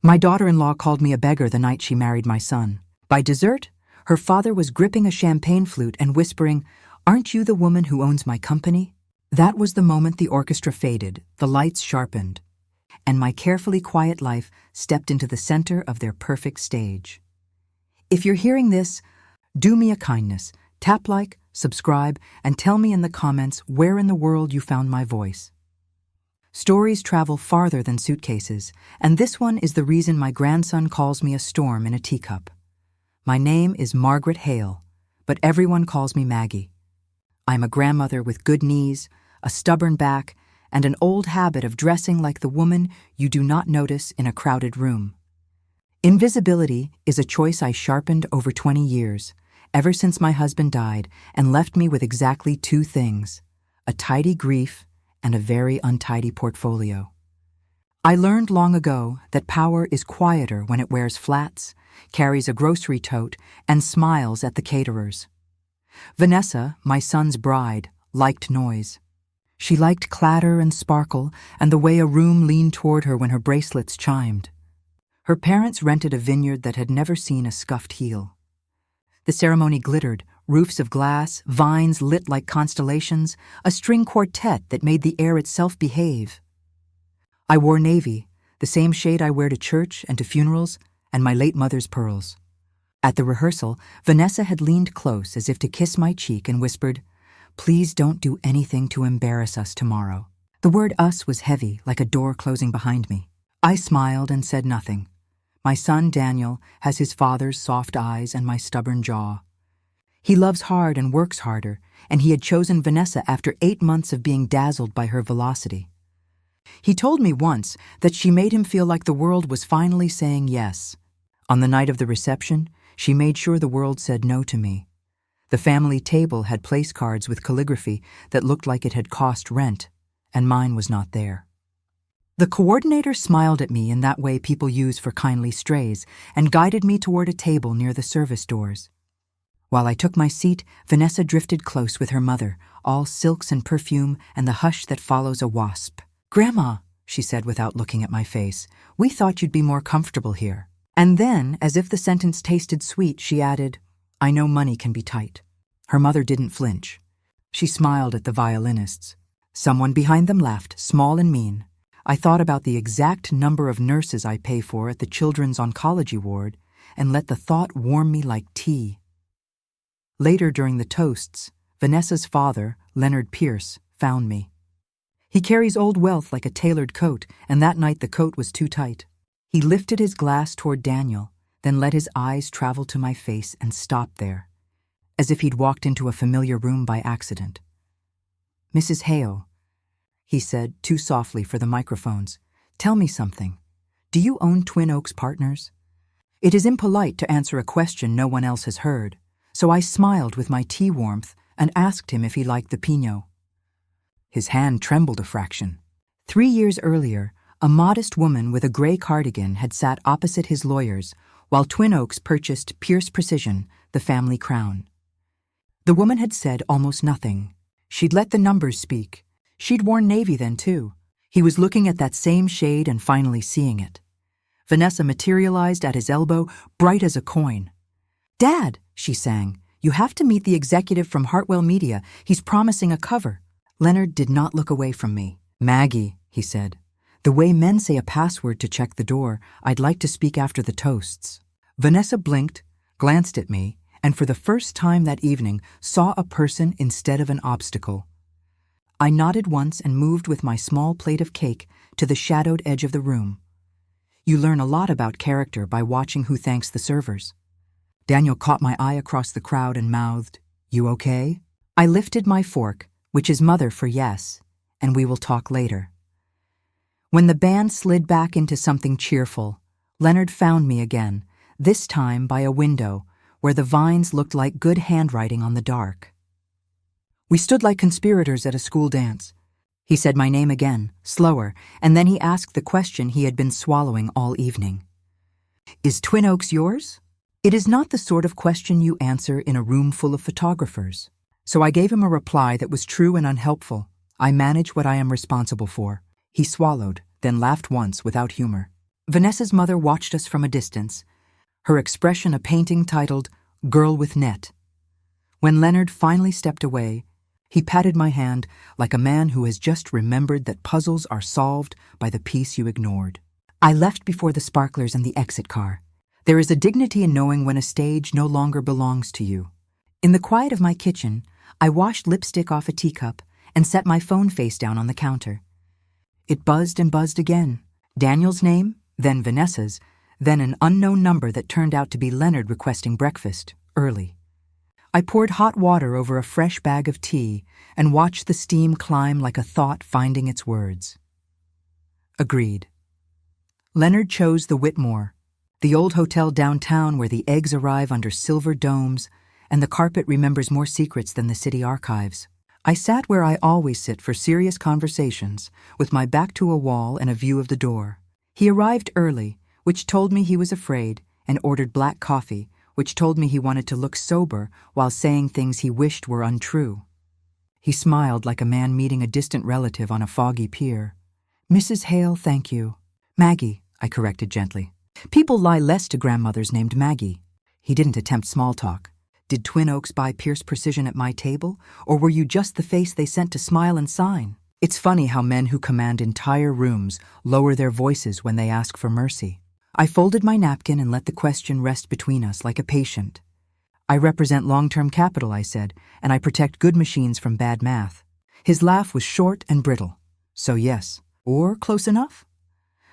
My daughter-in-law called me a beggar the night she married my son. By dessert, her father was gripping a champagne flute and whispering, "Aren't you the woman who owns my company?" That was the moment the orchestra faded, the lights sharpened, and my carefully quiet life stepped into the center of their perfect stage. If you're hearing this, do me a kindness, tap like, subscribe, and tell me in the comments where in the world you found my voice. Stories travel farther than suitcases, and this one is the reason my grandson calls me a storm in a teacup. My name is Margaret Hale, but everyone calls me Maggie. I'm a grandmother with good knees, a stubborn back, and an old habit of dressing like the woman you do not notice in a crowded room. Invisibility is a choice I sharpened over 20 years, ever since my husband died and left me with exactly two things: a tidy grief and a very untidy portfolio. I learned long ago that power is quieter when it wears flats, carries a grocery tote, and smiles at the caterers. Vanessa, my son's bride, liked noise. She liked clatter and sparkle and the way a room leaned toward her when her bracelets chimed. Her parents rented a vineyard that had never seen a scuffed heel. The ceremony glittered, roofs of glass, vines lit like constellations, a string quartet that made the air itself behave. I wore navy, the same shade I wear to church and to funerals, and my late mother's pearls. At the rehearsal, Vanessa had leaned close as if to kiss my cheek and whispered, "Please don't do anything to embarrass us tomorrow." The word "us" was heavy, like a door closing behind me. I smiled and said nothing. My son, Daniel, has his father's soft eyes and my stubborn jaw. He loves hard and works harder, and he had chosen Vanessa after 8 months of being dazzled by her velocity. He told me once that she made him feel like the world was finally saying yes. On the night of the reception, she made sure the world said no to me. The family table had place cards with calligraphy that looked like it had cost rent, and mine was not there. The coordinator smiled at me in that way people use for kindly strays and guided me toward a table near the service doors. While I took my seat, Vanessa drifted close with her mother, all silks and perfume and the hush that follows a wasp. "Grandma," she said without looking at my face, "we thought you'd be more comfortable here." And then, as if the sentence tasted sweet, she added, "I know money can be tight." Her mother didn't flinch. She smiled at the violinists. Someone behind them laughed, small and mean. I thought about the exact number of nurses I pay for at the children's oncology ward and let the thought warm me like tea. Later during the toasts, Vanessa's father, Leonard Pierce, found me. He carries old wealth like a tailored coat, and that night the coat was too tight. He lifted his glass toward Daniel, then let his eyes travel to my face and stop there, as if he'd walked into a familiar room by accident. "Mrs. Hale," he said, too softly for the microphones, "tell me something. Do you own Twin Oaks Partners?" It is impolite to answer a question no one else has heard, so I smiled with my tea warmth and asked him if he liked the Pinot. His hand trembled a fraction. 3 years earlier, a modest woman with a gray cardigan had sat opposite his lawyers while Twin Oaks purchased Pierce Precision, the family crown. The woman had said almost nothing. She'd let the numbers speak. She'd worn navy then, too. He was looking at that same shade and finally seeing it. Vanessa materialized at his elbow, bright as a coin. "Dad," she sang, "you have to meet the executive from Hartwell Media. He's promising a cover." Leonard did not look away from me. "Maggie," he said, "the way men say a password to check the door, I'd like to speak after the toasts." Vanessa blinked, glanced at me, and for the first time that evening saw a person instead of an obstacle. I nodded once and moved with my small plate of cake to the shadowed edge of the room. You learn a lot about character by watching who thanks the servers. Daniel caught my eye across the crowd and mouthed, "You okay?" I lifted my fork, which is mother for yes, and we will talk later. When the band slid back into something cheerful, Leonard found me again, this time by a window where the vines looked like good handwriting on the dark. We stood like conspirators at a school dance. He said my name again, slower, and then he asked the question he had been swallowing all evening. "Is Twin Oaks yours?" It is not the sort of question you answer in a room full of photographers. So I gave him a reply that was true and unhelpful. I manage what I am responsible for. He swallowed, then laughed once without humor. Vanessa's mother watched us from a distance, her expression a painting titled Girl with Net. When Leonard finally stepped away, he patted my hand like a man who has just remembered that puzzles are solved by the piece you ignored. I left before the sparklers and the exit car. There is a dignity in knowing when a stage no longer belongs to you. In the quiet of my kitchen, I washed lipstick off a teacup and set my phone face down on the counter. It buzzed and buzzed again. Daniel's name, then Vanessa's, then an unknown number that turned out to be Leonard requesting breakfast, early. I poured hot water over a fresh bag of tea and watched the steam climb like a thought finding its words. Agreed. Leonard chose the Whitmore, the old hotel downtown where the eggs arrive under silver domes and the carpet remembers more secrets than the city archives. I sat where I always sit for serious conversations, with my back to a wall and a view of the door. He arrived early, which told me he was afraid, and ordered black coffee, which told me he wanted to look sober while saying things he wished were untrue. He smiled like a man meeting a distant relative on a foggy pier. "Mrs. Hale, thank you." "Maggie," I corrected gently. People lie less to grandmothers named Maggie. He didn't attempt small talk. Did Twin Oaks buy Pierce Precision at my table, or were you just the face they sent to smile and sign? It's funny how men who command entire rooms lower their voices when they ask for mercy. I folded my napkin and let the question rest between us like a patient. "I represent long-term capital," I said, "and I protect good machines from bad math." His laugh was short and brittle. "So yes, or close enough?"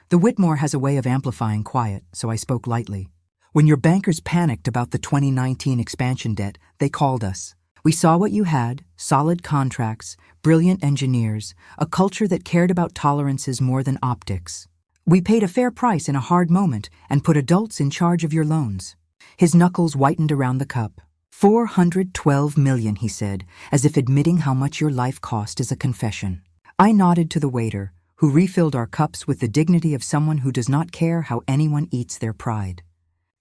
The Whitmore has a way of amplifying quiet, so I spoke lightly. "When your bankers panicked about the 2019 expansion debt, they called us. We saw what you had, solid contracts, brilliant engineers, a culture that cared about tolerances more than optics. We paid a fair price in a hard moment and put adults in charge of your loans." His knuckles whitened around the cup. $412 million, he said, as if admitting how much your life cost is a confession. I nodded to the waiter, who refilled our cups with the dignity of someone who does not care how anyone eats their pride.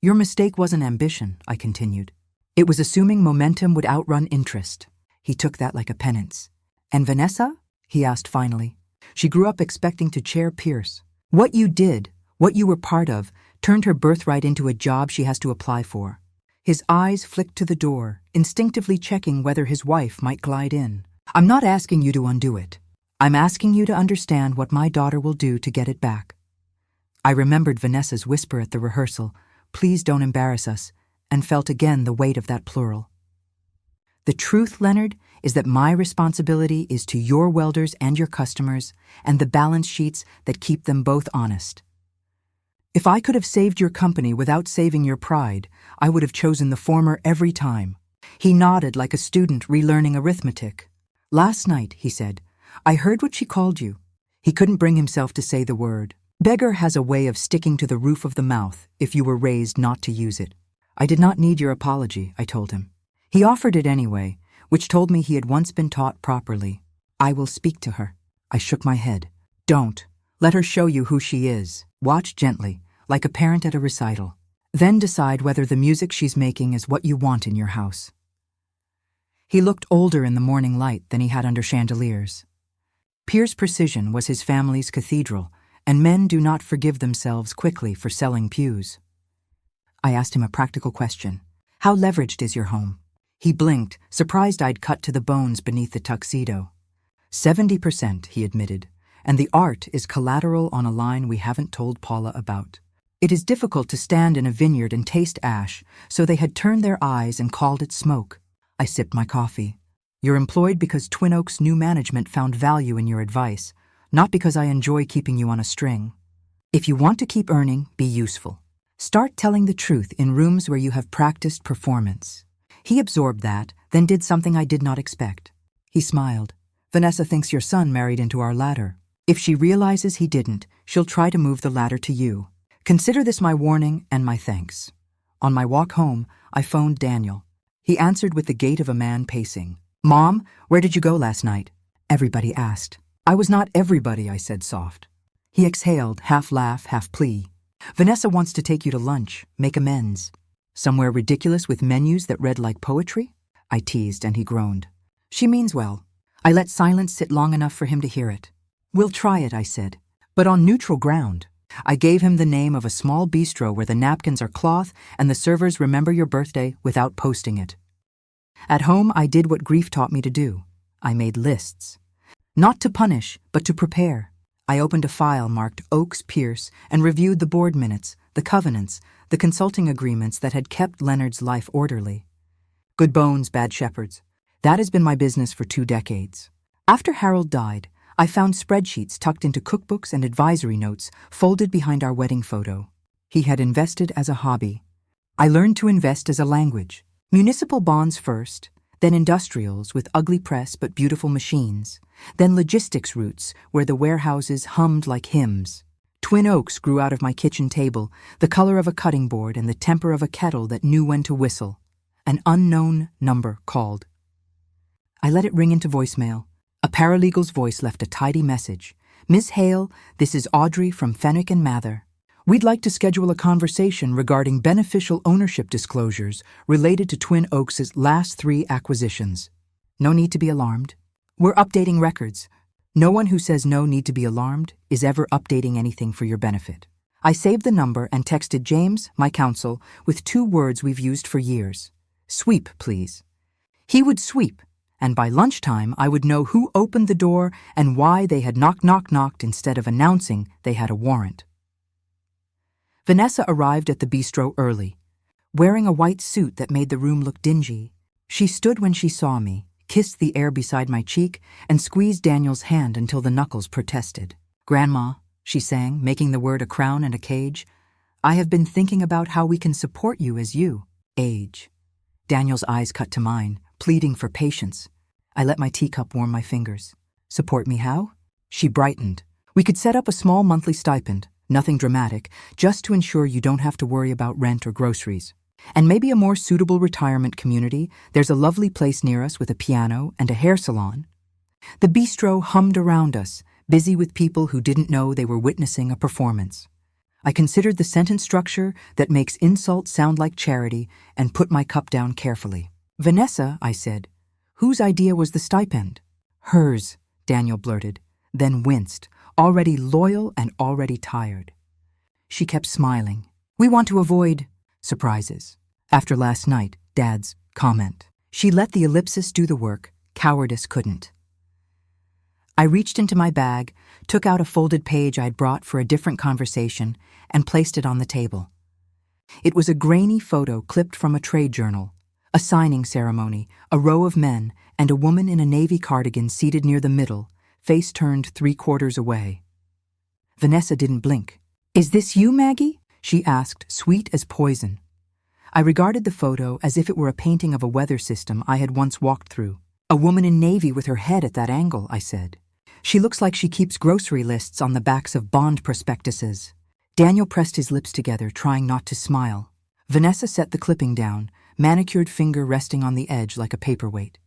"Your mistake wasn't ambition," I continued. "It was assuming momentum would outrun interest." He took that like a penance. "And Vanessa?" he asked finally. "She grew up expecting to chair Pierce. What you did, what you were part of, turned her birthright into a job she has to apply for." His eyes flicked to the door, instinctively checking whether his wife might glide in. "I'm not asking you to undo it. I'm asking you to understand what my daughter will do to get it back." I remembered Vanessa's whisper at the rehearsal, "Please don't embarrass us," and felt again the weight of that plural. "The truth, Leonard, is that my responsibility is to your welders and your customers, and the balance sheets that keep them both honest. If I could have saved your company without saving your pride, I would have chosen the former every time." He nodded like a student relearning arithmetic. "Last night," he said, "I heard what she called you." He couldn't bring himself to say the word. Beggar has a way of sticking to the roof of the mouth if you were raised not to use it. "I did not need your apology," I told him. He offered it anyway, which told me he had once been taught properly. "I will speak to her." I shook my head. "Don't. Let her show you who she is. Watch gently, like a parent at a recital. Then decide whether the music she's making is what you want in your house." He looked older in the morning light than he had under chandeliers. Pierce Precision was his family's cathedral, and men do not forgive themselves quickly for selling pews. I asked him a practical question. "How leveraged is your home?" He blinked, surprised I'd cut to the bones beneath the tuxedo. 70%, he admitted, and the art is collateral on a line we haven't told Paula about. It is difficult to stand in a vineyard and taste ash, so they had turned their eyes and called it smoke. I sipped my coffee. "You're employed because Twin Oaks' new management found value in your advice, not because I enjoy keeping you on a string. If you want to keep earning, be useful. Start telling the truth in rooms where you have practiced performance." He absorbed that, then did something I did not expect. He smiled. "Vanessa thinks your son married into our ladder. If she realizes he didn't, she'll try to move the ladder to you. Consider this my warning and my thanks." On my walk home, I phoned Daniel. He answered with the gait of a man pacing. "Mom, where did you go last night?" Everybody asked. "I was not everybody," I said soft. He exhaled, half laugh, half plea. "Vanessa wants to take you to lunch, make amends. Somewhere ridiculous with menus that read like poetry?" I teased, and he groaned. "She means well." I let silence sit long enough for him to hear it. "We'll try it," I said, "but on neutral ground. I gave him the name of a small bistro where the napkins are cloth and the servers remember your birthday without posting it. At home, I did what grief taught me to do. I made lists. Not to punish, but to prepare. I opened a file marked Oakes Pierce and reviewed the board minutes, the covenants, the consulting agreements that had kept Leonard's life orderly. Good bones, bad shepherds. That has been my business for 2 decades. After Harold died, I found spreadsheets tucked into cookbooks and advisory notes folded behind our wedding photo. He had invested as a hobby. I learned to invest as a language. Municipal bonds first, then industrials with ugly press but beautiful machines, then logistics routes where the warehouses hummed like hymns. Twin oaks grew out of my kitchen table, the color of a cutting board and the temper of a kettle that knew when to whistle. An unknown number called. I let it ring into voicemail. A paralegal's voice left a tidy message. Miss Hale, this is Audrey from Fenwick and Mather. We'd like to schedule a conversation regarding beneficial ownership disclosures related to Twin Oaks' last 3 acquisitions. No need to be alarmed. We're updating records. No one who says no need to be alarmed is ever updating anything for your benefit. I saved the number and texted James, my counsel, with 2 words we've used for years. Sweep, please. He would sweep, and by lunchtime I would know who opened the door and why they had knocked instead of announcing they had a warrant. Vanessa arrived at the bistro early, wearing a white suit that made the room look dingy. She stood when she saw me, kissed the air beside my cheek, and squeezed Daniel's hand until the knuckles protested. Grandma, she sang, making the word a crown and a cage, I have been thinking about how we can support you as you age. Daniel's eyes cut to mine, pleading for patience. I let my teacup warm my fingers. Support me how? She brightened. We could set up a small monthly stipend. Nothing dramatic, just to ensure you don't have to worry about rent or groceries. And maybe a more suitable retirement community. There's a lovely place near us with a piano and a hair salon. The bistro hummed around us, busy with people who didn't know they were witnessing a performance. I considered the sentence structure that makes insult sound like charity and put my cup down carefully. Vanessa, I said, whose idea was the stipend? Hers, Daniel blurted, then winced, already loyal and already tired. She kept smiling. We want to avoid surprises. After last night, Dad's comment. She let the ellipsis do the work. Cowardice couldn't. I reached into my bag, took out a folded page I'd brought for a different conversation, and placed it on the table. It was a grainy photo clipped from a trade journal, a signing ceremony, a row of men, and a woman in a navy cardigan seated near the middle, face turned 3/4 away. Vanessa didn't blink. Is this you, Maggie? She asked, sweet as poison. I regarded the photo as if it were a painting of a weather system I had once walked through. A woman in navy with her head at that angle, I said. She looks like she keeps grocery lists on the backs of bond prospectuses. Daniel pressed his lips together, trying not to smile. Vanessa set the clipping down, manicured finger resting on the edge like a paperweight.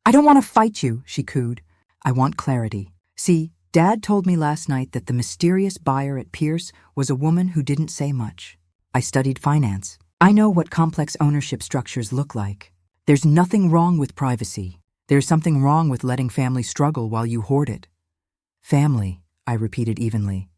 I don't want to fight you, she cooed. I want clarity. See, Dad told me last night that the mysterious buyer at Pierce was a woman who didn't say much. I studied finance. I know what complex ownership structures look like. There's nothing wrong with privacy. There's something wrong with letting family struggle while you hoard it. Family, I repeated evenly.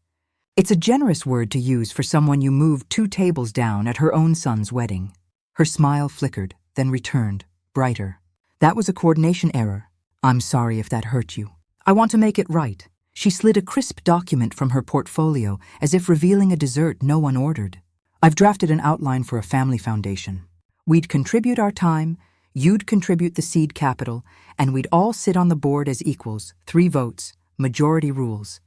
It's a generous word to use for someone you moved 2 tables down at her own son's wedding. Her smile flickered, then returned, brighter. That was a coordination error. I'm sorry if that hurt you. I want to make it right. She slid a crisp document from her portfolio as if revealing a dessert no one ordered. I've drafted an outline for a family foundation. We'd contribute our time, you'd contribute the seed capital, and we'd all sit on the board as equals, 3 votes, majority rules.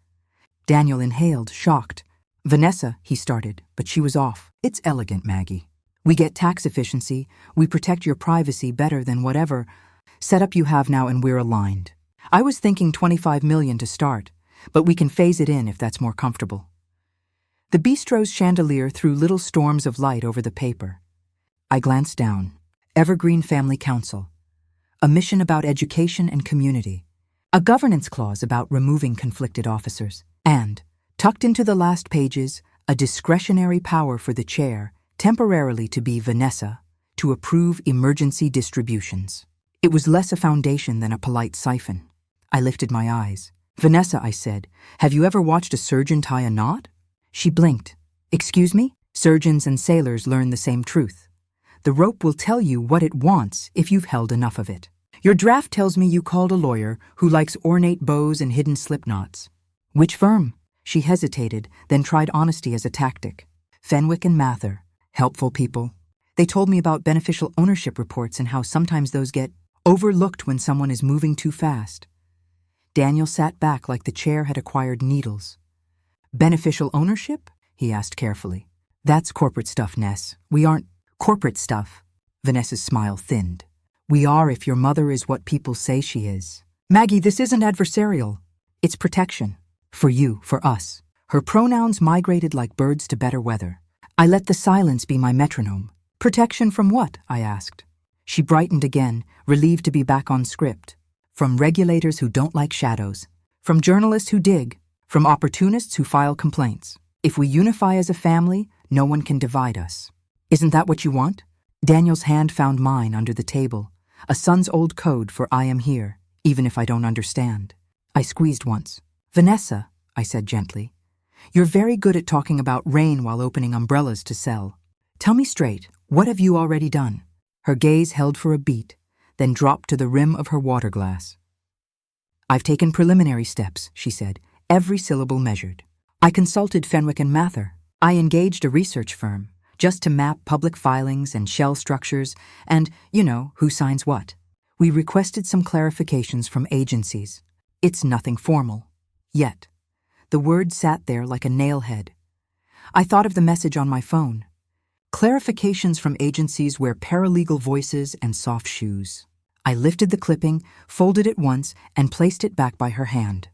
Daniel inhaled, shocked. Vanessa, he started, but she was off. It's elegant, Maggie. We get tax efficiency, we protect your privacy better than whatever setup you have now, and we're aligned. I was thinking $25 million to start, but we can phase it in if that's more comfortable. The bistro's chandelier threw little storms of light over the paper. I glanced down. Evergreen Family Council. A mission about education and community. A governance clause about removing conflicted officers. And, tucked into the last pages, a discretionary power for the chair, temporarily to be Vanessa, to approve emergency distributions. It was less a foundation than a polite siphon. I lifted my eyes. Vanessa, I said, have you ever watched a surgeon tie a knot? She blinked. Excuse me? Surgeons and sailors learn the same truth. The rope will tell you what it wants if you've held enough of it. Your draft tells me you called a lawyer who likes ornate bows and hidden slip knots. Which firm? She hesitated, then tried honesty as a tactic. Fenwick and Mather. Helpful people. They told me about beneficial ownership reports and how sometimes those get overlooked when someone is moving too fast. Daniel sat back like the chair had acquired needles. Beneficial ownership? He asked carefully. That's corporate stuff, Ness. We aren't corporate stuff. Vanessa's smile thinned. We are if your mother is what people say she is. Maggie, this isn't adversarial. It's protection. For you, for us. Her pronouns migrated like birds to better weather. I let the silence be my metronome. Protection from what? I asked. She brightened again, relieved to be back on script. From regulators who don't like shadows. From journalists who dig. From opportunists who file complaints. If we unify as a family, no one can divide us. Isn't that what you want? Daniel's hand found mine under the table. A son's old code for I am here, even if I don't understand. I squeezed once. Vanessa, I said gently, you're very good at talking about rain while opening umbrellas to sell. Tell me straight, what have you already done? Her gaze held for a beat, then dropped to the rim of her water glass. I've taken preliminary steps, she said, every syllable measured. I consulted Fenwick and Mather. I engaged a research firm, just to map public filings and shell structures and, who signs what. We requested some clarifications from agencies. It's nothing formal. Yet. The word sat there like a nailhead. I thought of the message on my phone. Clarifications from agencies wear paralegal voices and soft shoes. I lifted the clipping, folded it once, and placed it back by her hand.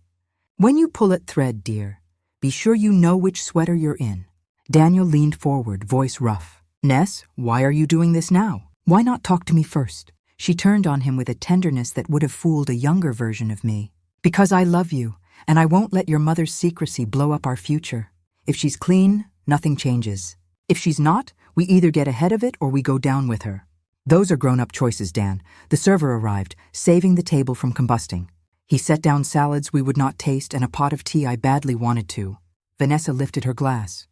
When you pull at thread, dear, be sure you know which sweater you're in. Daniel leaned forward, voice rough. Ness, why are you doing this now? Why not talk to me first? She turned on him with a tenderness that would have fooled a younger version of me. Because I love you, and I won't let your mother's secrecy blow up our future. If she's clean, nothing changes. If she's not, we either get ahead of it or we go down with her. Those are grown-up choices, Dan. The server arrived, saving the table from combusting. He set down salads we would not taste and a pot of tea I badly wanted to. Vanessa lifted her glass.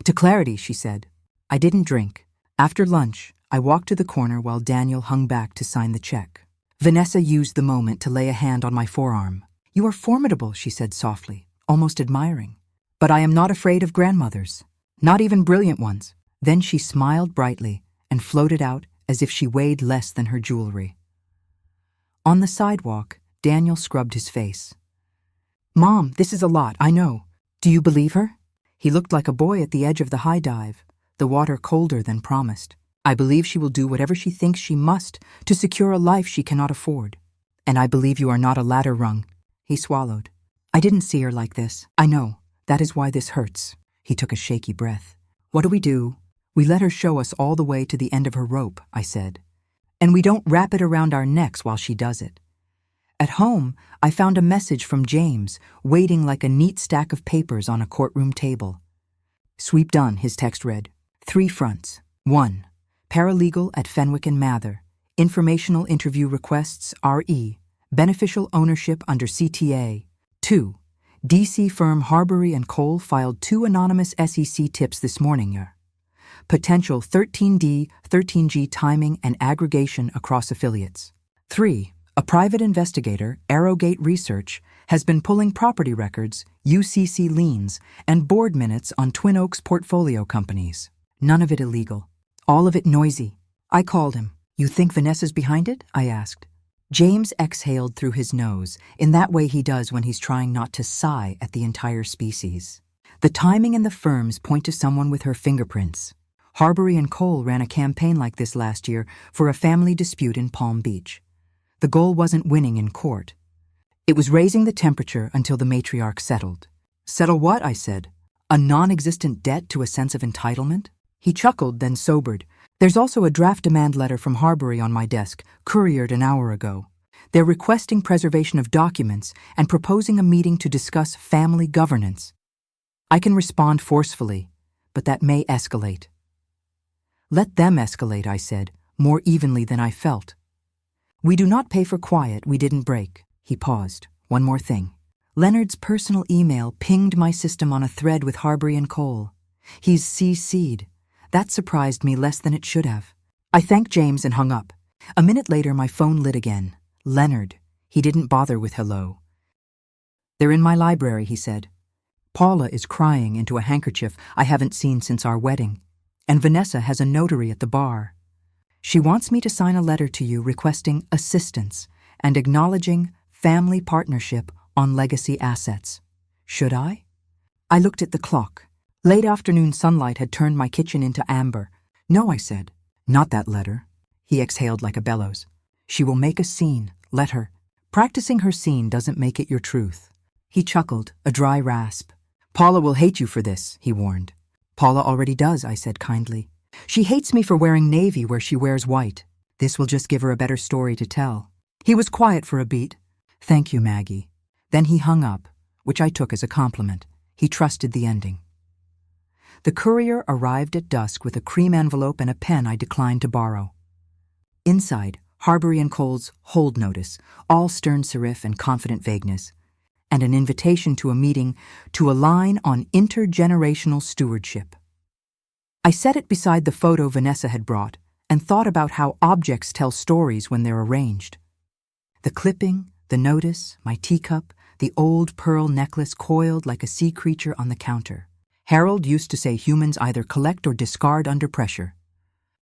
To clarity, she said. I didn't drink. After lunch, I walked to the corner while Daniel hung back to sign the check. Vanessa used the moment to lay a hand on my forearm. You are formidable, she said softly, almost admiring. But I am not afraid of grandmothers. Not even brilliant ones. Then she smiled brightly and floated out as if she weighed less than her jewelry. On the sidewalk, Daniel scrubbed his face. Mom, this is a lot, I know. Do you believe her? He looked like a boy at the edge of the high dive, the water colder than promised. I believe she will do whatever she thinks she must to secure a life she cannot afford. And I believe you are not a ladder rung. He swallowed. I didn't see her like this. I know. That is why this hurts. He took a shaky breath. What do? We let her show us all the way to the end of her rope, I said. And we don't wrap it around our necks while she does it. At home, I found a message from James, waiting like a neat stack of papers on a courtroom table. Sweep done, his text read. 3 fronts. 1. Paralegal at Fenwick and Mather. Informational interview requests, RE. Beneficial ownership under CTA. 2. DC firm Harbury & Cole filed 2 anonymous SEC tips this morning. Potential 13D, 13G timing and aggregation across affiliates. 3. A private investigator, Arrowgate Research, has been pulling property records, UCC liens, and board minutes on Twin Oaks portfolio companies. None of it illegal. All of it noisy. I called him. You think Vanessa's behind it? I asked. James exhaled through his nose, in that way he does when he's trying not to sigh at the entire species. The timing and the firms point to someone with her fingerprints. Harbury & Cole ran a campaign like this last year for a family dispute in Palm Beach. The goal wasn't winning in court. It was raising the temperature until the matriarch settled. Settle what? I said. A non-existent debt to a sense of entitlement? He chuckled, then sobered. There's also a draft demand letter from Harbury on my desk, couriered an hour ago. They're requesting preservation of documents and proposing a meeting to discuss family governance. I can respond forcefully, but that may escalate. Let them escalate, I said, more evenly than I felt. We do not pay for quiet we didn't break. He paused. One more thing. Leonard's personal email pinged my system on a thread with Harbury and Cole. He's CC'd. That surprised me less than it should have. I thanked James and hung up. A minute later, my phone lit again. Leonard. He didn't bother with hello. "They're in my library," he said. "Paula is crying into a handkerchief I haven't seen since our wedding, and Vanessa has a notary at the bar. She wants me to sign a letter to you requesting assistance and acknowledging family partnership on legacy assets. Should I?" I looked at the clock. Late afternoon sunlight had turned my kitchen into amber. "No," I said. "Not that letter." He exhaled like a bellows. "She will make a scene. Let her. Practicing her scene doesn't make it your truth." He chuckled, a dry rasp. "Paula will hate you for this," he warned. "Paula already does," I said kindly. "She hates me for wearing navy where she wears white. This will just give her a better story to tell." He was quiet for a beat. "Thank you, Maggie." Then he hung up, which I took as a compliment. He trusted the ending. The courier arrived at dusk with a cream envelope and a pen I declined to borrow. Inside, Harbury and Cole's hold notice, all stern serif and confident vagueness, and an invitation to a meeting to align on intergenerational stewardship. I set it beside the photo Vanessa had brought and thought about how objects tell stories when they're arranged. The clipping, the notice, my teacup, the old pearl necklace coiled like a sea creature on the counter. Harold used to say humans either collect or discard under pressure.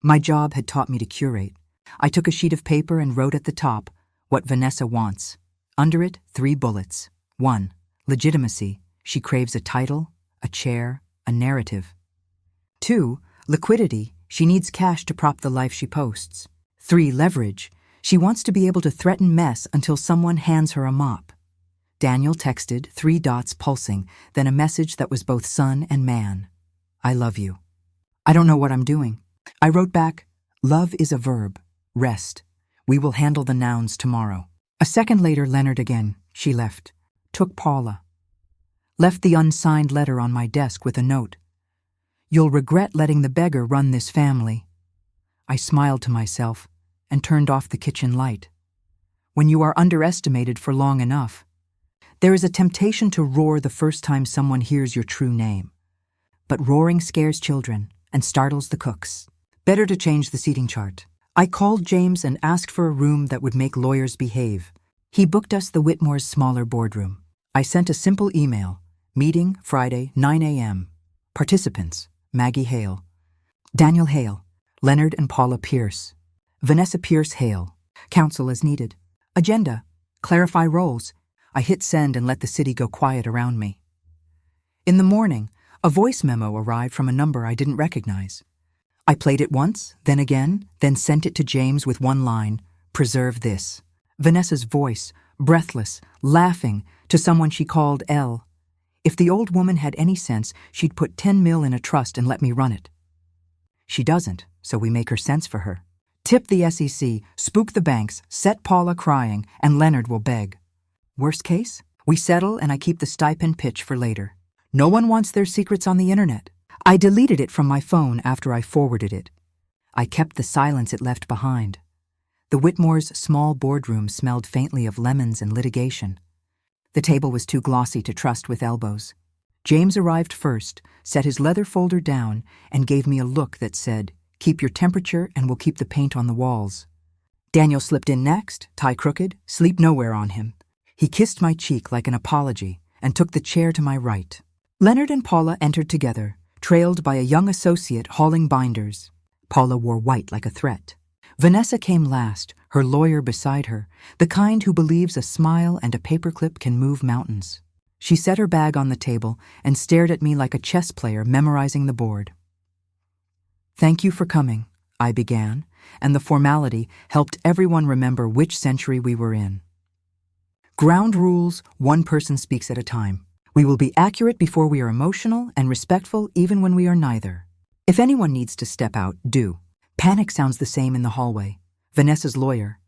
My job had taught me to curate. I took a sheet of paper and wrote at the top, "What Vanessa wants." Under it, 3 bullets. 1. Legitimacy. She craves a title, a chair, a narrative. 2. Liquidity. She needs cash to prop the life she posts. 3. Leverage. She wants to be able to threaten mess until someone hands her a mop. Daniel texted, 3 dots pulsing, then a message that was both son and man. "I love you." "I don't know what I'm doing." I wrote back, "Love is a verb. Rest. We will handle the nouns tomorrow." A second later, Leonard again. She left. Took Paula. Left the unsigned letter on my desk with a note. "You'll regret letting the beggar run this family." I smiled to myself and turned off the kitchen light. When you are underestimated for long enough, there is a temptation to roar the first time someone hears your true name. But roaring scares children and startles the cooks. Better to change the seating chart. I called James and asked for a room that would make lawyers behave. He booked us the Whitmore's smaller boardroom. I sent a simple email. Meeting Friday, 9 a.m. Participants: Maggie Hale, Daniel Hale, Leonard and Paula Pierce, Vanessa Pierce Hale. Counsel as needed. Agenda: clarify roles. I hit send and let the city go quiet around me. In the morning, a voice memo arrived from a number I didn't recognize. I played it once, then again, then sent it to James with one line, "Preserve this." Vanessa's voice, breathless, laughing, to someone she called L. If the old woman had any sense, she'd put 10 mil in a trust and let me run it. She doesn't, so we make her sense for her. Tip the SEC, spook the banks, set Paula crying, and Leonard will beg. Worst case, we settle and I keep the stipend pitch for later. No one wants their secrets on the internet. I deleted it from my phone after I forwarded it. I kept the silence it left behind. The Whitmore's small boardroom smelled faintly of lemons and litigation. The table was too glossy to trust with elbows. James arrived first, set his leather folder down, and gave me a look that said, "Keep your temperature and we'll keep the paint on the walls." Daniel slipped in next, tie crooked, sleep nowhere on him. He kissed my cheek like an apology and took the chair to my right. Leonard and Paula entered together, trailed by a young associate hauling binders. Paula wore white like a threat. Vanessa came last, her lawyer beside her, the kind who believes a smile and a paperclip can move mountains. She set her bag on the table and stared at me like a chess player memorizing the board. "Thank you for coming," I began, and the formality helped everyone remember which century we were in. Ground rules, one person speaks at a time. We will be accurate before we are emotional and respectful even when we are neither. If anyone needs to step out, do. Panic sounds the same in the hallway. Vanessa's lawyer,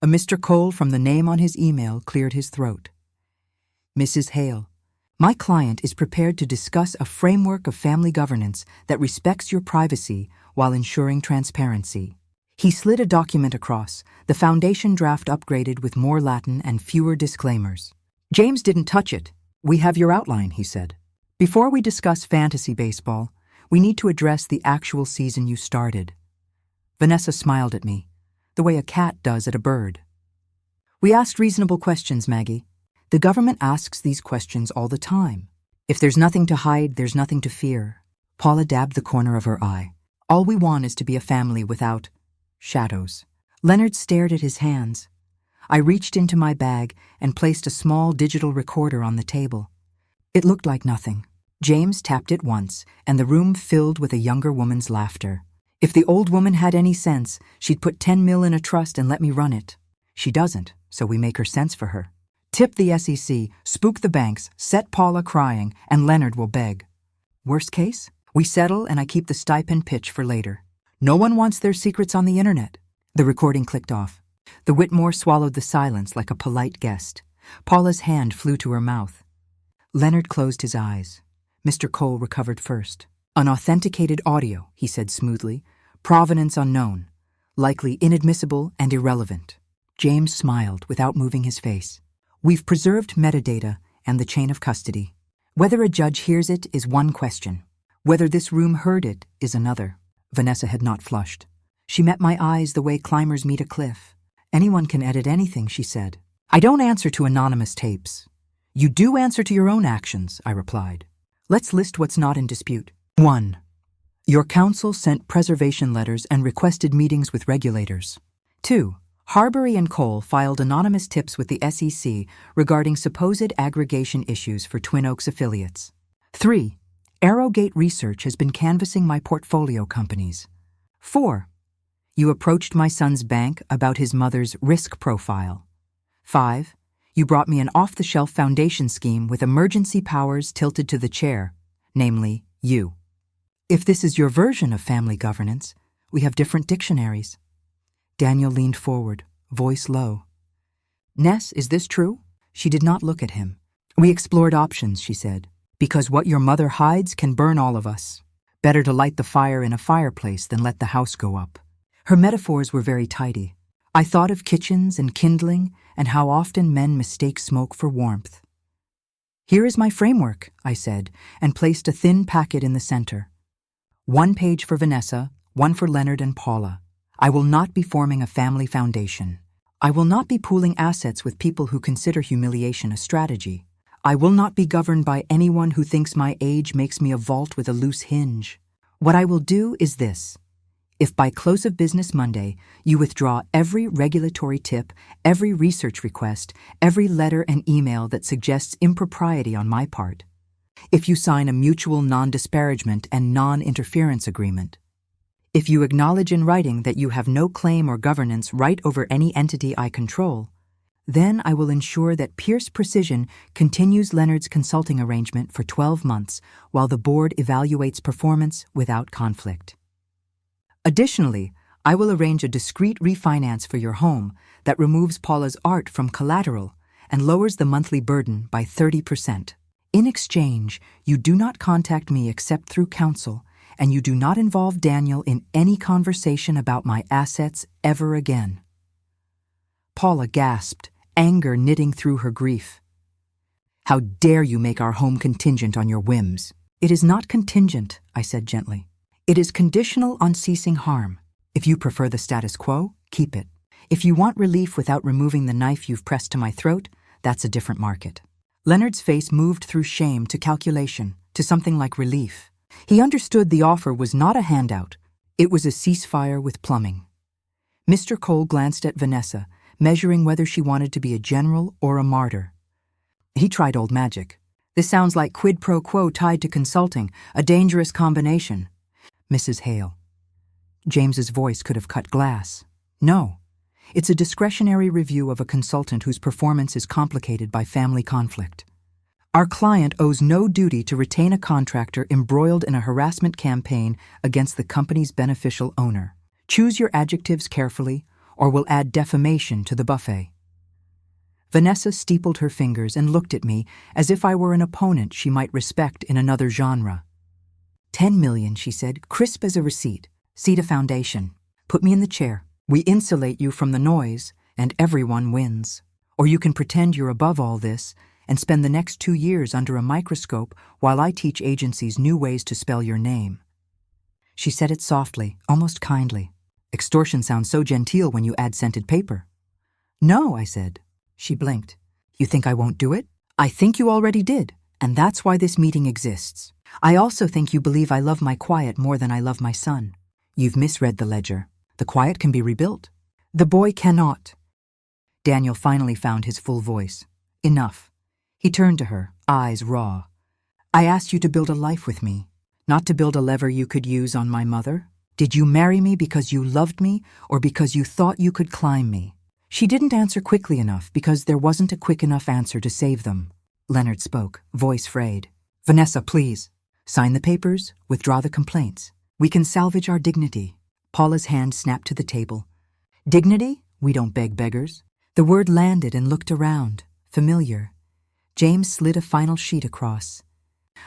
a Mr. Cole from the name on his email, cleared his throat. "Mrs. Hale, my client is prepared to discuss a framework of family governance that respects your privacy while ensuring transparency." He slid a document across, the foundation draft upgraded with more Latin and fewer disclaimers. James didn't touch it. We have your outline, he said. Before we discuss fantasy baseball, we need to address the actual season you started. Vanessa smiled at me, the way a cat does at a bird. We asked reasonable questions, Maggie. The government asks these questions all the time. If there's nothing to hide, there's nothing to fear. Paula dabbed the corner of her eye. All we want is to be a family without shadows. Leonard stared at his hands. I reached into my bag and placed a small digital recorder on the table. It looked like nothing. James tapped it once, and the room filled with a younger woman's laughter. If the old woman had any sense, she'd put 10 mil in a trust and let me run it. She doesn't, so we make her sense for her. Tip the SEC, spook the banks, set Paula crying, and Leonard will beg. Worst case, we settle and I keep the stipend pitch for later. No one wants their secrets on the internet. The recording clicked off. The Whitmore swallowed the silence like a polite guest. Paula's hand flew to her mouth. Leonard closed his eyes. Mr. Cole recovered first. Unauthenticated audio, he said smoothly. Provenance unknown. Likely inadmissible and irrelevant. James smiled without moving his face. We've preserved metadata and the chain of custody. Whether a judge hears it is one question. Whether this room heard it is another. Vanessa had not flushed. She met my eyes the way climbers meet a cliff. Anyone can edit anything, she said. I don't answer to anonymous tapes. You do answer to your own actions, I replied. Let's list what's not in dispute. 1. Your counsel sent preservation letters and requested meetings with regulators. 2. Harbury and Cole filed anonymous tips with the SEC regarding supposed aggregation issues for Twin Oaks affiliates. 3. Arrowgate Research has been canvassing my portfolio companies. 4. You approached my son's bank about his mother's risk profile. 5. You brought me an off-the-shelf foundation scheme with emergency powers tilted to the chair, namely, you. If this is your version of family governance, we have different dictionaries. Daniel leaned forward, voice low. Ness, is this true? She did not look at him. We explored options, she said, because what your mother hides can burn all of us. Better to light the fire in a fireplace than let the house go up. Her metaphors were very tidy. I thought of kitchens and kindling and how often men mistake smoke for warmth. Here is my framework, I said, and placed a thin packet in the center. 1 page for Vanessa, 1 for Leonard and Paula. I will not be forming a family foundation. I will not be pooling assets with people who consider humiliation a strategy. I will not be governed by anyone who thinks my age makes me a vault with a loose hinge. What I will do is this. If by close of business Monday, you withdraw every regulatory tip, every research request, every letter and email that suggests impropriety on my part, if you sign a mutual non-disparagement and non-interference agreement, if you acknowledge in writing that you have no claim or governance right over any entity I control, then I will ensure that Pierce Precision continues Leonard's consulting arrangement for 12 months while the board evaluates performance without conflict. Additionally, I will arrange a discreet refinance for your home that removes Paula's art from collateral and lowers the monthly burden by 30%. In exchange, you do not contact me except through counsel, and you do not involve Daniel in any conversation about my assets ever again. Paula gasped, anger knitting through her grief. How dare you make our home contingent on your whims? It is not contingent, I said gently. It is conditional on ceasing harm. If you prefer the status quo, keep it. If you want relief without removing the knife you've pressed to my throat, that's a different market. Leonard's face moved through shame to calculation, to something like relief. He understood the offer was not a handout. It was a ceasefire with plumbing. Mr. Cole glanced at Vanessa, measuring whether she wanted to be a general or a martyr. He tried old magic. This sounds like quid pro quo tied to consulting, a dangerous combination. Mrs. Hale. James's voice could have cut glass. No. It's a discretionary review of a consultant whose performance is complicated by family conflict. Our client owes no duty to retain a contractor embroiled in a harassment campaign against the company's beneficial owner. Choose your adjectives carefully, or we'll add defamation to the buffet. Vanessa steepled her fingers and looked at me as if I were an opponent she might respect in another genre. 10 million, she said, crisp as a receipt. Seed a foundation. Put me in the chair. We insulate you from the noise, and everyone wins. Or you can pretend you're above all this and spend the next 2 years under a microscope while I teach agencies new ways to spell your name." She said it softly, almost kindly. "Extortion sounds so genteel when you add scented paper." "No," I said. She blinked. "You think I won't do it? I think you already did, and that's why this meeting exists. I also think you believe I love my quiet more than I love my son. You've misread the ledger. The quiet can be rebuilt. The boy cannot." Daniel finally found his full voice. "Enough." He turned to her, eyes raw. "I asked you to build a life with me, not to build a lever you could use on my mother. Did you marry me because you loved me or because you thought you could climb me?" She didn't answer quickly enough because there wasn't a quick enough answer to save them. Leonard spoke, voice frayed. "Vanessa, please. Sign the papers, withdraw the complaints. We can salvage our dignity." Paula's hand snapped to the table. "Dignity? We don't beg beggars." The word landed and looked around, familiar. James slid a final sheet across.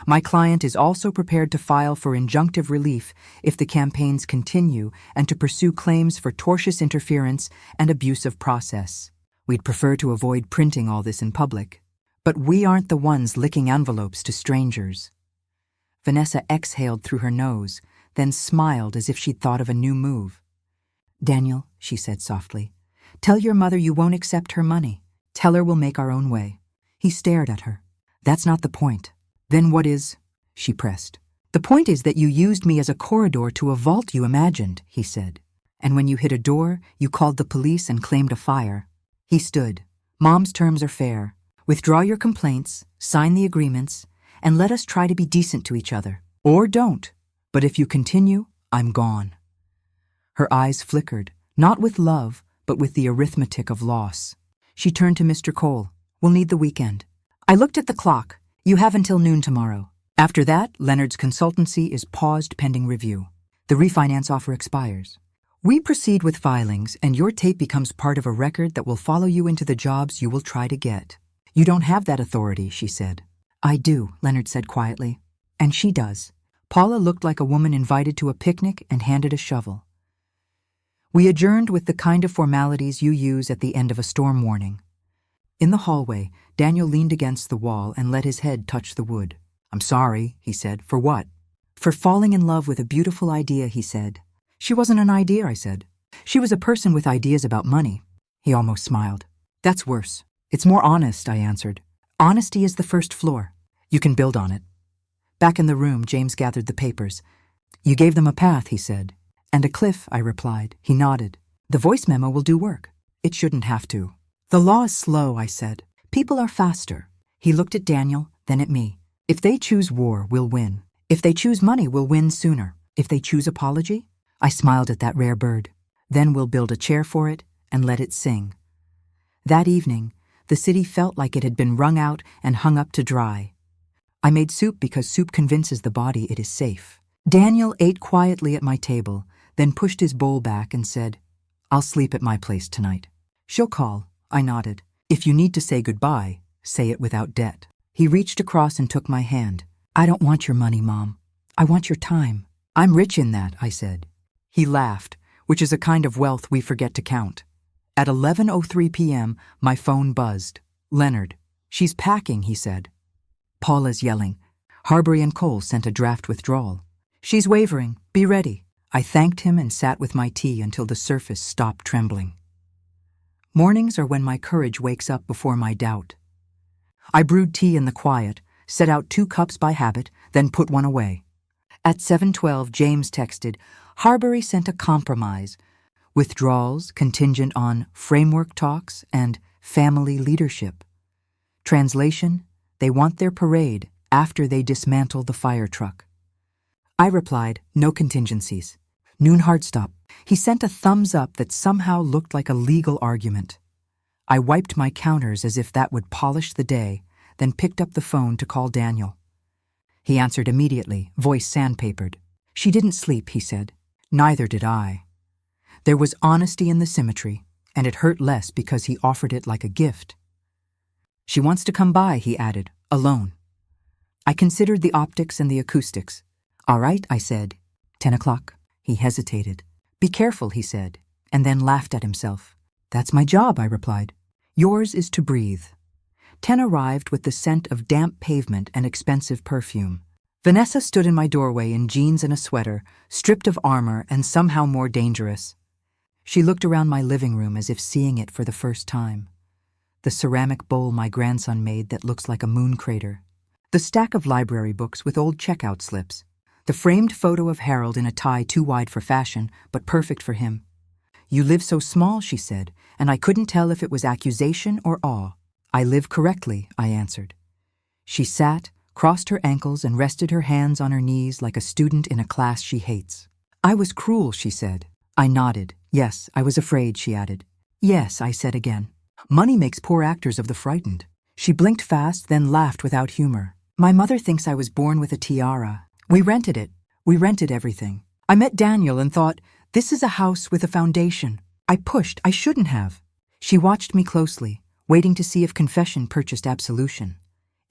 "My client is also prepared to file for injunctive relief if the campaigns continue and to pursue claims for tortious interference and abuse of process. We'd prefer to avoid printing all this in public. But we aren't the ones licking envelopes to strangers." Vanessa exhaled through her nose, then smiled as if she'd thought of a new move. "Daniel," she said softly, "tell your mother you won't accept her money. Tell her we'll make our own way." He stared at her. "That's not the point." "Then what is?" she pressed. "The point is that you used me as a corridor to a vault you imagined," he said. "And when you hit a door, you called the police and claimed a fire." He stood. "Mom's terms are fair. Withdraw your complaints, sign the agreements, and let us try to be decent to each other. Or don't. But if you continue, I'm gone." Her eyes flickered, not with love, but with the arithmetic of loss. She turned to Mr. Cole. "We'll need the weekend." I looked at the clock. "You have until noon tomorrow. After that, Leonard's consultancy is paused pending review. The refinance offer expires. We proceed with filings, and your tape becomes part of a record that will follow you into the jobs you will try to get." "You don't have that authority," she said. "I do," Leonard said quietly. "And she does." Paula looked like a woman invited to a picnic and handed a shovel. We adjourned with the kind of formalities you use at the end of a storm warning. In the hallway, Daniel leaned against the wall and let his head touch the wood. "I'm sorry," he said. "For what?" "For falling in love with a beautiful idea," he said. "She wasn't an idea," I said. "She was a person with ideas about money." He almost smiled. "That's worse. It's more honest," I answered. "Honesty is the first floor. You can build on it." Back in the room, James gathered the papers. "You gave them a path," he said. "And a cliff," I replied. He nodded. "The voice memo will do work." "It shouldn't have to." "The law is slow," I said. "People are faster." He looked at Daniel, then at me. "If they choose war, we'll win. If they choose money, we'll win sooner. If they choose apology," I smiled at that rare bird. "Then we'll build a chair for it and let it sing." That evening, the city felt like it had been wrung out and hung up to dry. I made soup because soup convinces the body it is safe. Daniel ate quietly at my table, then pushed his bowl back and said, "I'll sleep at my place tonight." "She'll call," I nodded. "If you need to say goodbye, say it without debt." He reached across and took my hand. "I don't want your money, Mom. I want your time." "I'm rich in that," I said. He laughed, which is a kind of wealth we forget to count. At 11:03 p.m., my phone buzzed. "Leonard." "She's packing," he said. Paula's yelling. "Harbury and Cole sent a draft withdrawal." "She's wavering. Be ready." I thanked him and sat with my tea until the surface stopped trembling. Mornings are when my courage wakes up before my doubt. I brewed tea in the quiet, set out 2 cups by habit, then put one away. At 7:12, James texted, "Harbury sent a compromise. Withdrawals contingent on framework talks and family leadership. Translation, they want their parade after they dismantle the fire truck." I replied, "No contingencies." Noon hard stop. He sent a thumbs up that somehow looked like a legal argument. I wiped my counters as if that would polish the day, then picked up the phone to call Daniel. He answered immediately, voice sandpapered. "She didn't sleep," he said. Neither did I. There was honesty in the symmetry, and it hurt less because he offered it like a gift. "She wants to come by," he added, "alone." I considered the optics and the acoustics. "All right," I said. 10 o'clock. He hesitated. "Be careful," he said, and then laughed at himself. "That's my job," I replied. "Yours is to breathe." 10 arrived with the scent of damp pavement and expensive perfume. Vanessa stood in my doorway in jeans and a sweater, stripped of armor and somehow more dangerous. She looked around my living room as if seeing it for the first time. The ceramic bowl my grandson made that looks like a moon crater. The stack of library books with old checkout slips. The framed photo of Harold in a tie too wide for fashion, but perfect for him. "You live so small," she said, and I couldn't tell if it was accusation or awe. "I live correctly," I answered. She sat, crossed her ankles, and rested her hands on her knees like a student in a class she hates. "I was cruel," she said. I nodded. "Yes, I was afraid," she added. "Yes," I said again. "Money makes poor actors of the frightened." She blinked fast, then laughed without humor. "My mother thinks I was born with a tiara. We rented it. We rented everything. I met Daniel and thought, this is a house with a foundation. I pushed. I shouldn't have." She watched me closely, waiting to see if confession purchased absolution.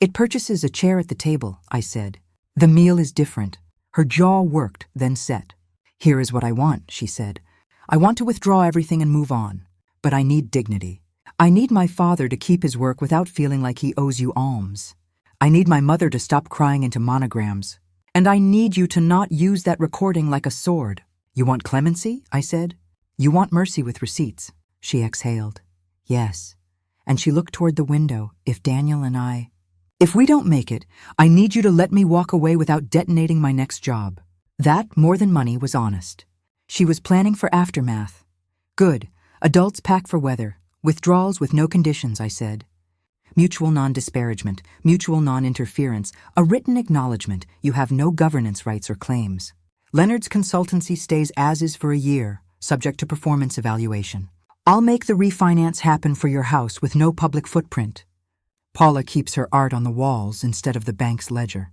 "It purchases a chair at the table," I said. "The meal is different." Her jaw worked, then set. "Here is what I want," she said. "I want to withdraw everything and move on. But I need dignity. I need my father to keep his work without feeling like he owes you alms. I need my mother to stop crying into monograms. And I need you to not use that recording like a sword." "You want clemency?" I said. "You want mercy with receipts." She exhaled. "Yes." And she looked toward the window. If we don't make it, I need you to let me walk away without detonating my next job." That, more than money, was honest. She was planning for aftermath. "Good. Adults pack for weather. Withdrawals with no conditions," I said. "Mutual non-disparagement, mutual non-interference, a written acknowledgement you have no governance rights or claims. Leonard's consultancy stays as is for a year, subject to performance evaluation. I'll make the refinance happen for your house with no public footprint. Paula keeps her art on the walls instead of the bank's ledger.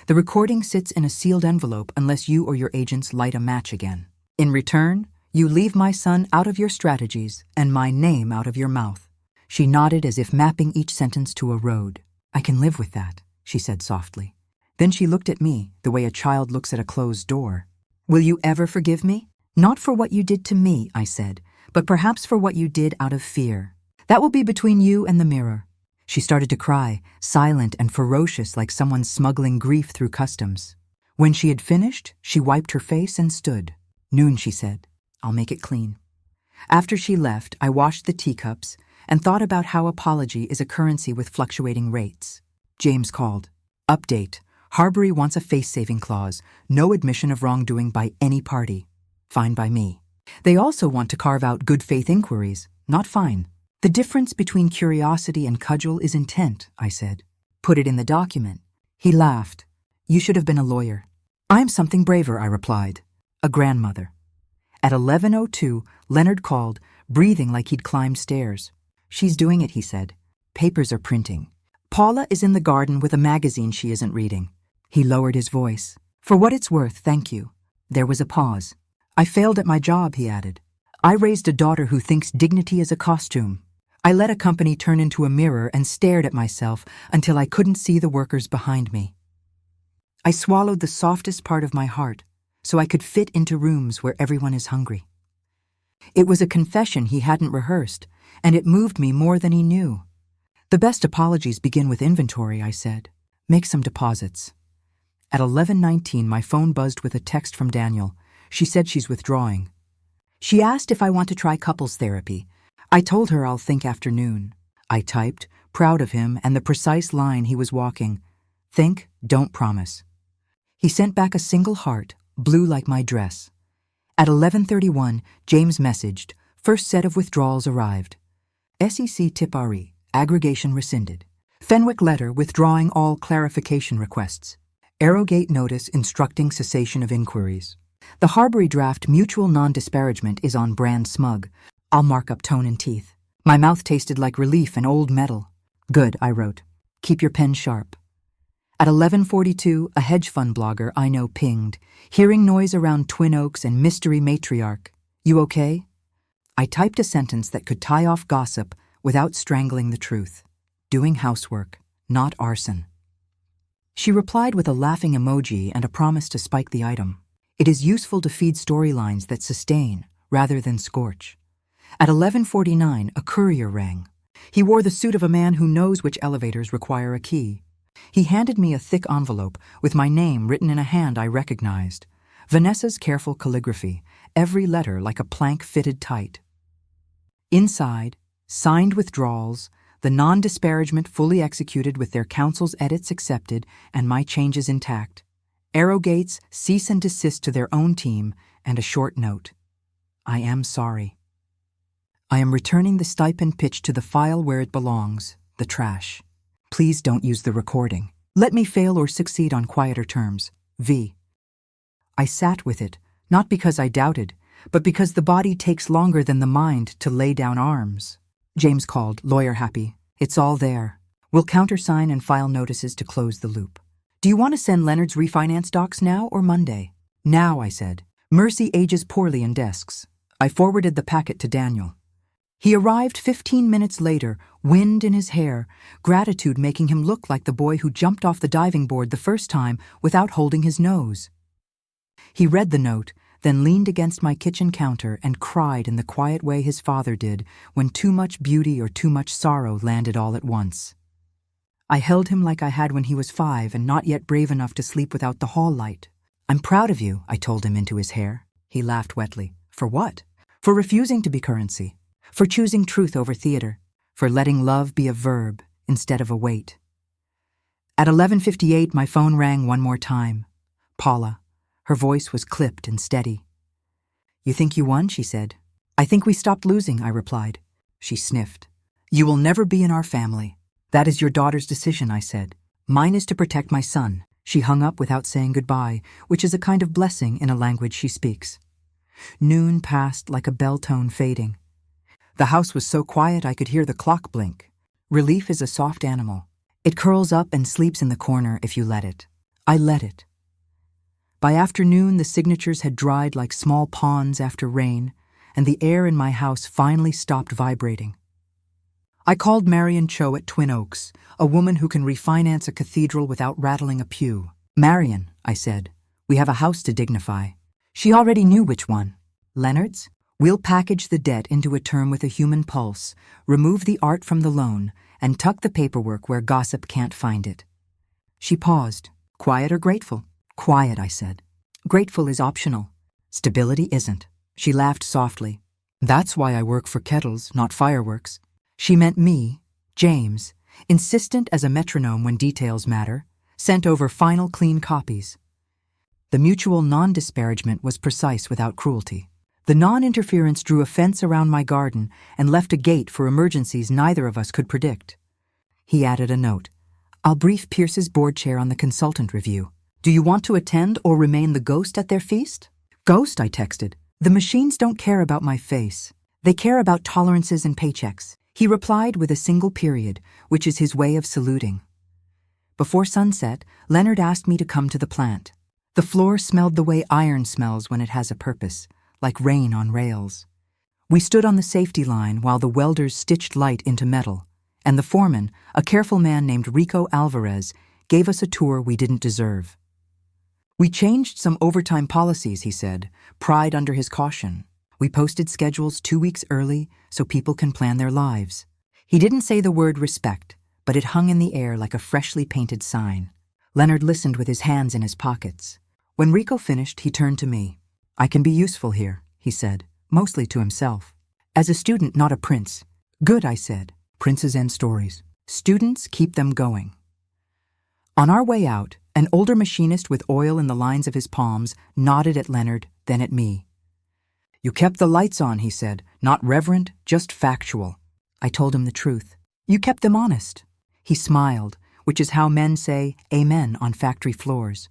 The recording sits in a sealed envelope unless you or your agents light a match again. In return, you leave my son out of your strategies and my name out of your mouth." She nodded as if mapping each sentence to a road. "I can live with that," she said softly. Then she looked at me, the way a child looks at a closed door. "Will you ever forgive me?" "Not for what you did to me," I said, "but perhaps for what you did out of fear. That will be between you and the mirror." She started to cry, silent and ferocious like someone smuggling grief through customs. When she had finished, she wiped her face and stood. "Noon," she said. "I'll make it clean." After she left, I washed the teacups and thought about how apology is a currency with fluctuating rates. James called. "Update. Harbury wants a face-saving clause. No admission of wrongdoing by any party. Fine by me. They also want to carve out good faith inquiries. Not fine. The difference between curiosity and cudgel is intent," I said. "Put it in the document." He laughed. "You should have been a lawyer." "I'm something braver," I replied. "A grandmother." At 11:02, Leonard called, breathing like he'd climbed stairs. "She's doing it," he said. "Papers are printing. Paula is in the garden with a magazine she isn't reading." He lowered his voice. "For what it's worth, thank you." There was a pause. "I failed at my job," he added. "I raised a daughter who thinks dignity is a costume. I let a company turn into a mirror and stared at myself until I couldn't see the workers behind me. I swallowed the softest part of my heart so I could fit into rooms where everyone is hungry." It was a confession he hadn't rehearsed, and it moved me more than he knew. "The best apologies begin with inventory," I said. "Make some deposits." At 11:19, my phone buzzed with a text from Daniel. She said she's withdrawing. She asked if I want to try couples therapy. I told her I'll think after noon. I typed, proud of him and the precise line he was walking. "Think, don't promise." He sent back a single heart, blue like my dress. At 11:31, James messaged, "First set of withdrawals arrived. SEC Tipari, aggregation rescinded. Fenwick letter withdrawing all clarification requests. Arrowgate notice instructing cessation of inquiries. The Harbury draft mutual non-disparagement is on brand smug. I'll mark up tone and teeth." My mouth tasted like relief and old metal. "Good," I wrote. "Keep your pen sharp." At 11:42, a hedge fund blogger I know pinged, "Hearing noise around Twin Oaks and mystery matriarch. You okay?" I typed a sentence that could tie off gossip without strangling the truth. Doing housework, not arson. She replied with a laughing emoji and a promise to spike the item. It is useful to feed storylines that sustain rather than scorch. At 11:49, a courier rang. He wore the suit of a man who knows which elevators require a key. He handed me a thick envelope with my name written in a hand I recognized. Vanessa's careful calligraphy, every letter like a plank fitted tight. Inside, signed withdrawals, the non-disparagement fully executed with their counsel's edits accepted and my changes intact. Arrogates cease and desist to their own team, and a short note. I am sorry. I am returning the stipend pitch to the file where it belongs, the trash. Please don't use the recording. Let me fail or succeed on quieter terms. V. I sat with it, not because I doubted, but because the body takes longer than the mind to lay down arms. James called, lawyer happy. It's all there. We'll countersign and file notices to close the loop. Do you want to send Leonard's refinance docs now or Monday? Now, I said. Mercy ages poorly in desks. I forwarded the packet to Daniel. He arrived 15 minutes later, wind in his hair, gratitude making him look like the boy who jumped off the diving board the first time without holding his nose. He read the note, then leaned against my kitchen counter and cried in the quiet way his father did when too much beauty or too much sorrow landed all at once. I held him like I had when he was 5 and not yet brave enough to sleep without the hall light. I'm proud of you, I told him into his hair. He laughed wetly. For what? For refusing to be currency. For choosing truth over theater. For letting love be a verb instead of a weight. At 11:58, my phone rang one more time. Paula. Her voice was clipped and steady. You think you won, she said. I think we stopped losing, I replied. She sniffed. You will never be in our family. That is your daughter's decision, I said. Mine is to protect my son. She hung up without saying goodbye, which is a kind of blessing in a language she speaks. Noon passed like a bell tone fading. The house was so quiet I could hear the clock blink. Relief is a soft animal. It curls up and sleeps in the corner if you let it. I let it. By afternoon, the signatures had dried like small ponds after rain, and the air in my house finally stopped vibrating. I called Marion Cho at Twin Oaks, a woman who can refinance a cathedral without rattling a pew. Marion, I said, we have a house to dignify. She already knew which one. Leonard's? We'll package the debt into a term with a human pulse, remove the art from the loan, and tuck the paperwork where gossip can't find it. She paused. Quiet or grateful? Quiet, I said. Grateful is optional. Stability isn't. She laughed softly. That's why I work for kettles, not fireworks. She meant me, James, insistent as a metronome when details matter, sent over final clean copies. The mutual non-disparagement was precise without cruelty. The non-interference drew a fence around my garden and left a gate for emergencies neither of us could predict. He added a note. I'll brief Pierce's board chair on the consultant review. Do you want to attend or remain the ghost at their feast? Ghost, I texted. The machines don't care about my face. They care about tolerances and paychecks. He replied with a single period, which is his way of saluting. Before sunset, Leonard asked me to come to the plant. The floor smelled the way iron smells when it has a purpose, like rain on rails. We stood on the safety line while the welders stitched light into metal, and the foreman, a careful man named Rico Alvarez, gave us a tour we didn't deserve. We changed some overtime policies, he said, pride under his caution. We posted schedules 2 weeks early so people can plan their lives. He didn't say the word respect, but it hung in the air like a freshly painted sign. Leonard listened with his hands in his pockets. When Rico finished, he turned to me. I can be useful here, he said, mostly to himself. As a student, not a prince. Good, I said. Princes end stories. Students keep them going. On our way out, an older machinist with oil in the lines of his palms nodded at Leonard, then at me. You kept the lights on, he said, not reverent, just factual. I told him the truth. You kept them honest. He smiled, which is how men say amen on factory floors.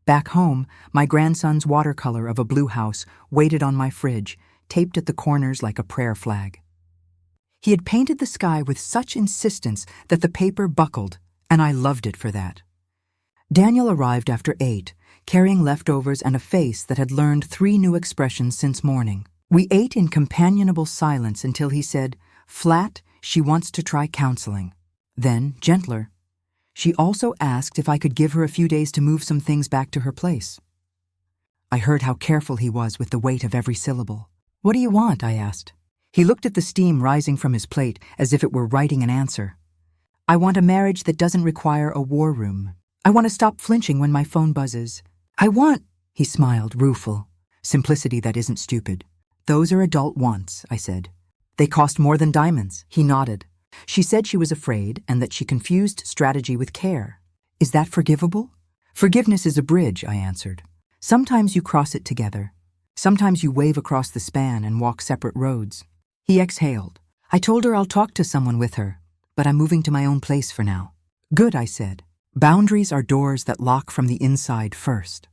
Back home, my grandson's watercolor of a blue house waited on my fridge, taped at the corners like a prayer flag. He had painted the sky with such insistence that the paper buckled, and I loved it for that. Daniel arrived after 8, carrying leftovers and a face that had learned 3 new expressions since morning. We ate in companionable silence until he said, flat, she wants to try counseling. Then, gentler, she also asked if I could give her a few days to move some things back to her place. I heard how careful he was with the weight of every syllable. What do you want? I asked. He looked at the steam rising from his plate as if it were writing an answer. I want a marriage that doesn't require a war room. I want to stop flinching when my phone buzzes. He smiled, rueful. Simplicity that isn't stupid. Those are adult wants, I said. They cost more than diamonds, he nodded. She said she was afraid and that she confused strategy with care. Is that forgivable? Forgiveness is a bridge, I answered. Sometimes you cross it together. Sometimes you wave across the span and walk separate roads. He exhaled. I told her I'll talk to someone with her, but I'm moving to my own place for now. Good, I said. Boundaries are doors that lock from the inside first.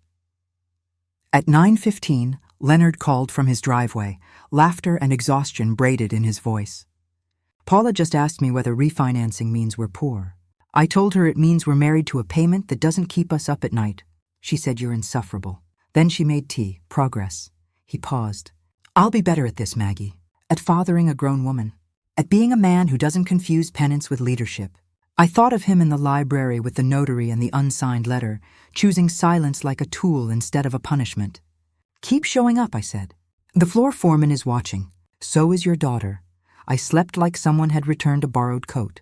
At 9:15, Leonard called from his driveway, laughter and exhaustion braided in his voice. Paula just asked me whether refinancing means we're poor. I told her it means we're married to a payment that doesn't keep us up at night. She said you're insufferable. Then she made tea, progress. He paused. I'll be better at this, Maggie. At fathering a grown woman. At being a man who doesn't confuse penance with leadership. I thought of him in the library with the notary and the unsigned letter, choosing silence like a tool instead of a punishment. Keep showing up, I said. The floor foreman is watching. So is your daughter. I slept like someone had returned a borrowed coat.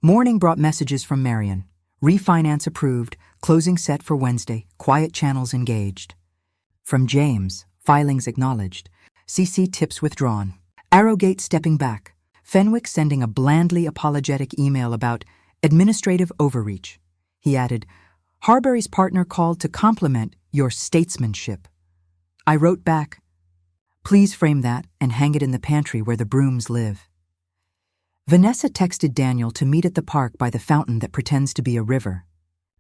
Morning brought messages from Marion. Refinance approved, closing set for Wednesday, quiet channels engaged. From James, filings acknowledged. CC tips withdrawn. Arrowgate stepping back. Fenwick sending a blandly apologetic email about administrative overreach. He added, Harbury's partner called to compliment your statesmanship. I wrote back, please frame that and hang it in the pantry where the brooms live. Vanessa texted Daniel to meet at the park by the fountain that pretends to be a river.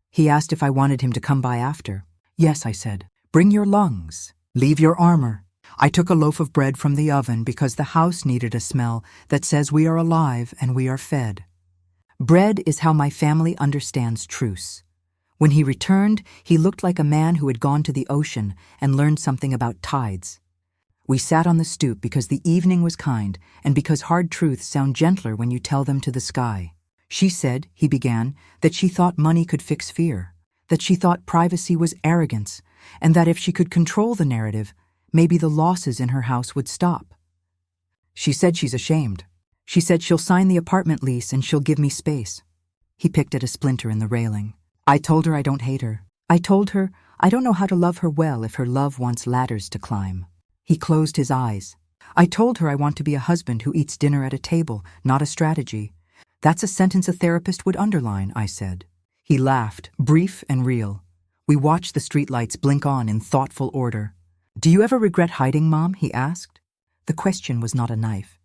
He asked if I wanted him to come by after. Yes, I said. Bring your lungs. Leave your armor. I took a loaf of bread from the oven because the house needed a smell that says we are alive and we are fed. Bread is how my family understands truce. When he returned, he looked like a man who had gone to the ocean and learned something about tides. We sat on the stoop because the evening was kind and because hard truths sound gentler when you tell them to the sky. She said, he began, that she thought money could fix fear, that she thought privacy was arrogance, and that if she could control the narrative, maybe the losses in her house would stop. She said she's ashamed. She said she'll sign the apartment lease and she'll give me space. He picked at a splinter in the railing. I told her I don't hate her. I told her I don't know how to love her well if her love wants ladders to climb. He closed his eyes. I told her I want to be a husband who eats dinner at a table, not a strategy. That's a sentence a therapist would underline, I said. He laughed, brief and real. We watched the streetlights blink on in thoughtful order. Do you ever regret hiding, Mom? He asked. The question was not a knife.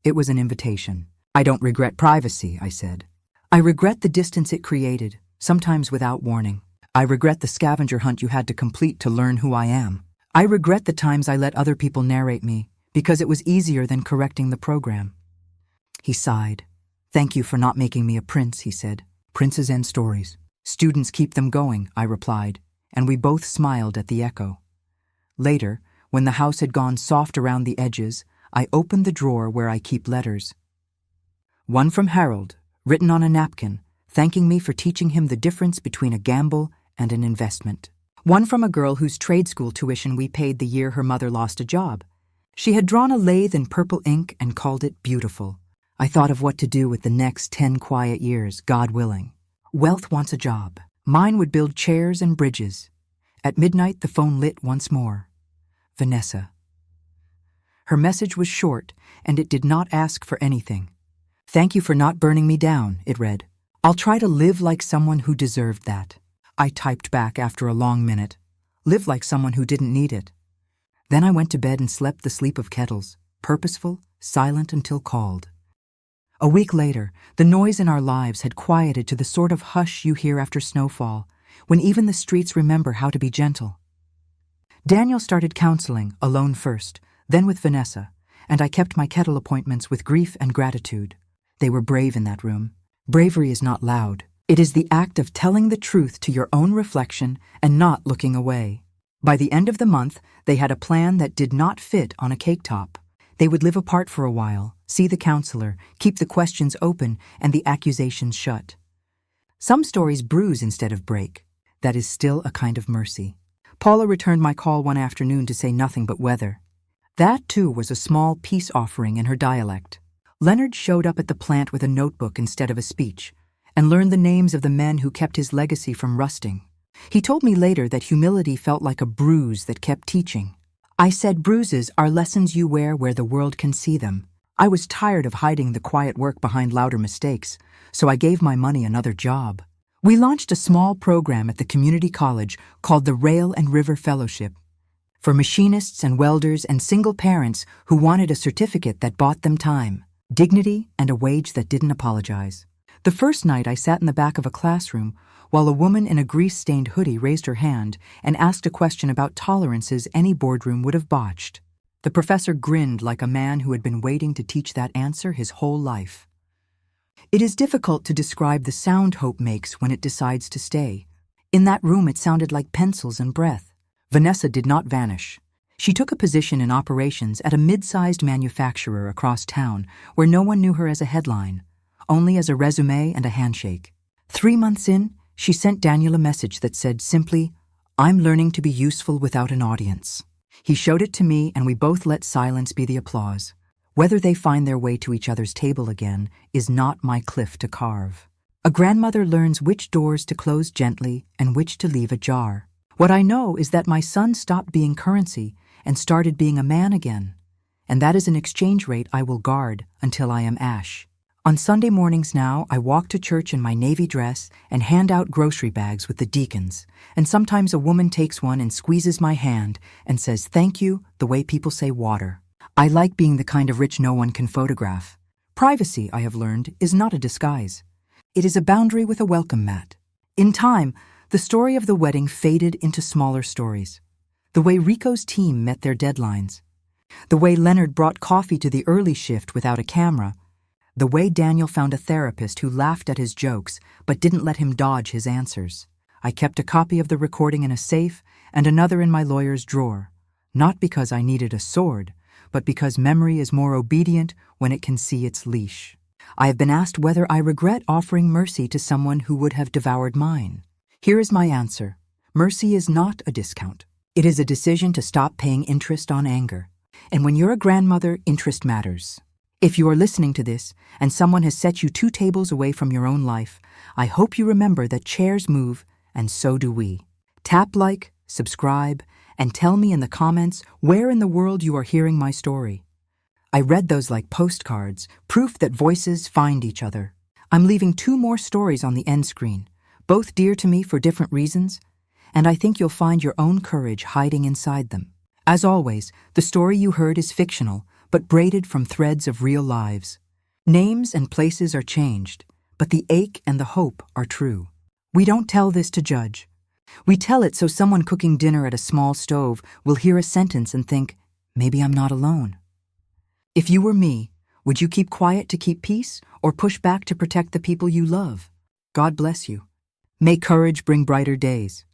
It was an invitation. I don't regret privacy, I said. I regret the distance it created, sometimes without warning. I regret the scavenger hunt you had to complete to learn who I am. I regret the times I let other people narrate me, because it was easier than correcting the program. He sighed. Thank you for not making me a prince, he said. Princes end stories. Students keep them going, I replied, and we both smiled at the echo. Later, when the house had gone soft around the edges, I opened the drawer where I keep letters. One from Harold, written on a napkin, thanking me for teaching him the difference between a gamble and an investment. One from a girl whose trade school tuition we paid the year her mother lost a job. She had drawn a lathe in purple ink and called it beautiful. I thought of what to do with the next 10 quiet years, God willing. Wealth wants a job. Mine would build chairs and bridges. At midnight, the phone lit once more. Vanessa. Her message was short, and it did not ask for anything. Thank you for not burning me down, it read. I'll try to live like someone who deserved that. I typed back after a long minute. Live like someone who didn't need it. Then I went to bed and slept the sleep of kettles, purposeful, silent until called. A week later, the noise in our lives had quieted to the sort of hush you hear after snowfall, when even the streets remember how to be gentle. Daniel started counseling, alone first, then with Vanessa, and I kept my kettle appointments with grief and gratitude. They were brave in that room. Bravery is not loud. It is the act of telling the truth to your own reflection and not looking away. By the end of the month, they had a plan that did not fit on a cake top. They would live apart for a while, see the counselor, keep the questions open and the accusations shut. Some stories bruise instead of break. That is still a kind of mercy. Paula returned my call one afternoon to say nothing but weather. That, too, was a small peace offering in her dialect. Leonard showed up at the plant with a notebook instead of a speech, and learned the names of the men who kept his legacy from rusting. He told me later that humility felt like a bruise that kept teaching. I said, bruises are lessons you wear where the world can see them. I was tired of hiding the quiet work behind louder mistakes, so I gave my money another job. We launched a small program at the community college called the Rail and River Fellowship for machinists and welders and single parents who wanted a certificate that bought them time, dignity, and a wage that didn't apologize. The first night I sat in the back of a classroom while a woman in a grease-stained hoodie raised her hand and asked a question about tolerances any boardroom would have botched. The professor grinned like a man who had been waiting to teach that answer his whole life. It is difficult to describe the sound hope makes when it decides to stay. In that room it sounded like pencils and breath. Vanessa did not vanish. She took a position in operations at a mid-sized manufacturer across town where no one knew her as a headline, only as a resume and a handshake. 3 months in, she sent Daniel a message that said simply, "I'm learning to be useful without an audience." He showed it to me and we both let silence be the applause. Whether they find their way to each other's table again is not my cliff to carve. A grandmother learns which doors to close gently and which to leave ajar. What I know is that my son stopped being currency and started being a man again, and that is an exchange rate I will guard until I am ash. On Sunday mornings now, I walk to church in my navy dress and hand out grocery bags with the deacons, and sometimes a woman takes one and squeezes my hand and says thank you the way people say water. I like being the kind of rich no one can photograph. Privacy, I have learned, is not a disguise. It is a boundary with a welcome mat. In time, the story of the wedding faded into smaller stories. The way Rico's team met their deadlines. The way Leonard brought coffee to the early shift without a camera. The way Daniel found a therapist who laughed at his jokes but didn't let him dodge his answers. I kept a copy of the recording in a safe and another in my lawyer's drawer, not because I needed a sword, but because memory is more obedient when it can see its leash. I have been asked whether I regret offering mercy to someone who would have devoured mine. Here is my answer. Mercy is not a discount. It is a decision to stop paying interest on anger. And when you're a grandmother, interest matters. If you are listening to this and someone has set you 2 tables away from your own life, I hope you remember that chairs move and so do we. Tap like, subscribe, and tell me in the comments where in the world you are hearing my story. I read those like postcards, proof that voices find each other. I'm leaving 2 more stories on the end screen, both dear to me for different reasons, and I think you'll find your own courage hiding inside them. As always, the story you heard is fictional, but braided from threads of real lives. Names and places are changed, but the ache and the hope are true. We don't tell this to judge. We tell it so someone cooking dinner at a small stove will hear a sentence and think, maybe I'm not alone. If you were me, would you keep quiet to keep peace or push back to protect the people you love? God bless you. May courage bring brighter days.